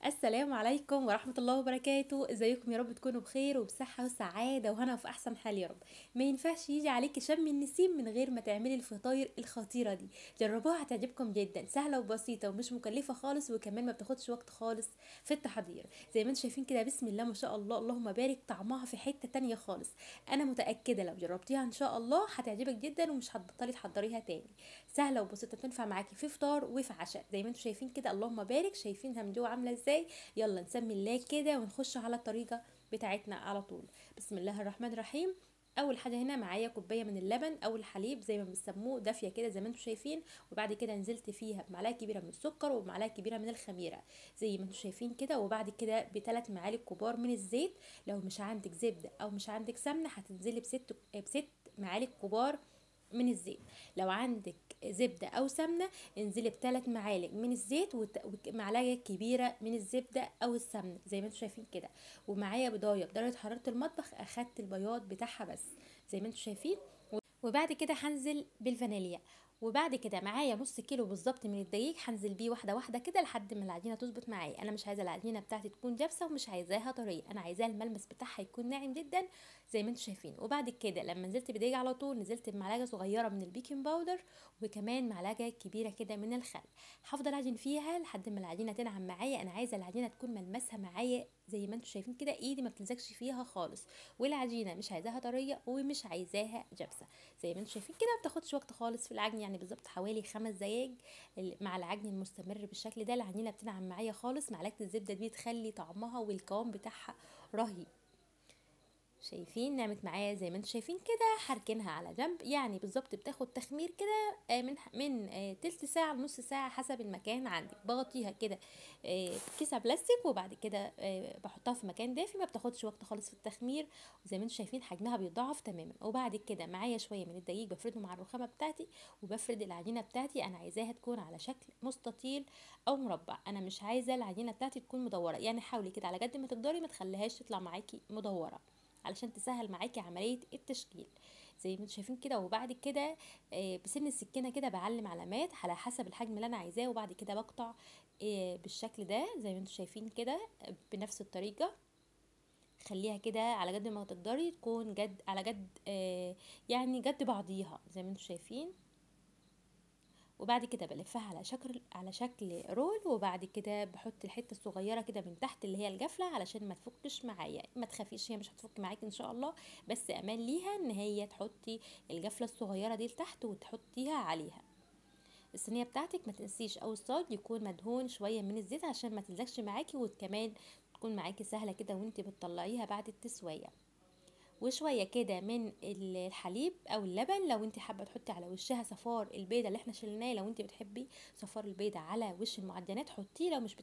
السلام عليكم ورحمة الله وبركاته. ازيكم؟ يا رب تكونوا بخير وبصحة وسعادة وهنا في احسن حال يا رب. ما ينفعش يجي عليك شم النسيم من غير ما تعملي الفطاير الخطيرة دي. جربوها هتعجبكم جدا، سهلة وبسيطة ومش مكلفة خالص، وكمان ما بتاخدش وقت خالص في التحضير. زي ما انتم شايفين كده، بسم الله ما شاء الله، اللهم بارك، طعمها في حتة تانية خالص. انا متأكدة لو جربتيها ان شاء الله هتعجبك جدا ومش هتبطلي تحضريها تاني. سهلة وبسيطة، تنفع معاكي في فطار وفي عشاء. زي ما انتم شايفين كده، اللهم بارك، شايفينها من جوه عاملة ازاي. يلا نسمي الله كده ونخش على الطريقة بتاعتنا على طول. بسم الله الرحمن الرحيم. اول حاجه هنا معايا كوبايه من اللبن او الحليب زي ما بنسموه، دافيه كده زي ما انتم شايفين. وبعد كده نزلت فيها بمعلقه كبيره من السكر وبمعلقه كبيره من الخميره زي ما انتم شايفين كده. وبعد كده بثلاث معالق كبار من الزيت. لو مش عندك زبده او مش عندك سمنه هتنزلي بست معالق كبار من الزيت. لو عندك زبدة او سمنة انزلي بثلاث معالق من الزيت ومعلقة كبيرة من الزبدة او السمنة زي ما انتم شايفين كده. ومعايا بضاية بدرجة حرارة المطبخ، اخدت البياض بتاعها بس زي ما انتم شايفين. وبعد كده هنزل بالفانيليا. وبعد كده معايا نص كيلو بالظبط من الدقيق، هنزل بيه واحده واحده كده لحد ما العجينه تظبط معايا. انا مش عايزه العجينه بتاعتي تكون جافه ومش عايزاها طريه، انا عايزاها الملمس بتاعها يكون ناعم جدا زي ما انتم شايفين. وبعد كده لما نزلت بالدقيق على طول نزلت بمعلقه صغيره من البيكنج باودر وكمان معلقه كبيره كده من الخل. هفضل اعجن فيها لحد ما العجينه تنعم معايا. انا عايزه العجينه تكون ملمسها معايا زي ما انتم شايفين كده، ايدي ما بتلزقش فيها خالص. والعجينه مش عايزاها طريه ومش عايزاها جافه زي ما انتم شايفين كده. ما بتاخدش وقت خالص في العجن، يعني بالظبط حوالي 5 دقايق. مع العجن المستمر بالشكل ده العجينه بتنعم معايا خالص. معلقه الزبده دي تخلي طعمها والقوام بتاعها رهيب. شايفين نعمت معايا زي ما انتم شايفين كده. هركنها على جنب، يعني بالظبط بتاخد تخمير كده من تلت ساعه لنص ساعه حسب المكان عندي. بغطيها كده كيسه بلاستيك، وبعد كده بحطها في مكان دافي. ما بتاخدش وقت خالص في التخمير، وزي ما انتم شايفين حجمها بيتضاعف تماما. وبعد كده معايا شويه من الدقيق بفرده مع الرخامه بتاعتي، وبفرد العجينه بتاعتي. انا عايزاها تكون على شكل مستطيل او مربع، انا مش عايزه العجينه بتاعتي تكون مدوره. يعني حاولي كده على قد ما تقدري ما تخليهاش تطلع معاكي مدوره علشان تسهل معاكي عملية التشكيل زي ما انتم شايفين كده. وبعد كده بسن السكينة كده بعلم علامات على حسب الحجم اللي انا عايزاه، وبعد كده بقطع بالشكل ده زي ما انتم شايفين كده بنفس الطريقة. خليها كده على قد ما تقدري تكون جد على قد يعني قد بعضيها زي ما انتم شايفين. وبعد كده بلفها على شكل رول. وبعد كده بحط الحته الصغيره كده من تحت اللي هي الجفله علشان ما تفكش معايا. ما تخافيش، هي مش هتفك معاكي ان شاء الله، بس امان ليها ان هي تحطي الجفله الصغيره دي لتحت وتحطيها عليها. الصينيه بتاعتك ما تنسيش او الصاج يكون مدهون شويه من الزيت عشان ما تلزقش معاكي، وكمان تكون معاكي سهله كده وانت بتطلعيها بعد التسويه. وشويه كده من الحليب او اللبن لو انت حابه تحطي على وشها صفار البيضه اللي احنا شلناه. لو انت بتحبي صفار البيضه على وش المعجنات حطيه، لو مش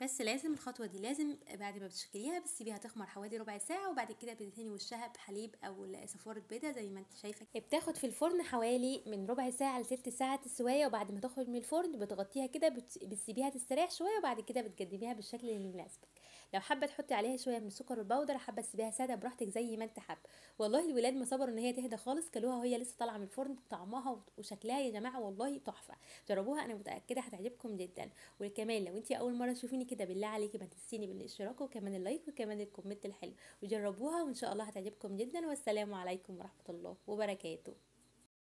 بس لازم الخطوه دي لازم بعد ما بتشكليها بتسيبيها تخمر حوالي ربع ساعه، وبعد كده بتدهني وشها بحليب او صفار البيضه زي ما انت شايفه. بتاخد في الفرن حوالي من ربع ساعه لتلت ساعه سوايه. وبعد ما تخرج من الفرن بتغطيها كده بتسيبيها تستريح شويه، وبعد كده بتقدميها بالشكل اللي يناسبك. لو حابه تحطي عليها شويه من السكر والبودره، حابه تسيبيها ساده براحتك زي ما انت حابه. والله الولاد ما صبروا ان هي تهدى خالص، كلوها وهي لسه طالعه من الفرن. طعمها وشكلها يا جماعه والله تحفه. جربوها، انا متاكده هتعجبكم جدا. وكمان لو انت اول مره تشوفيني كده بالله عليكي ما تنسيني بالاشتراك وكمان اللايك وكمان الكومنت الحلو، وجربوها وان شاء الله هتعجبكم جدا. والسلام عليكم ورحمه الله وبركاته.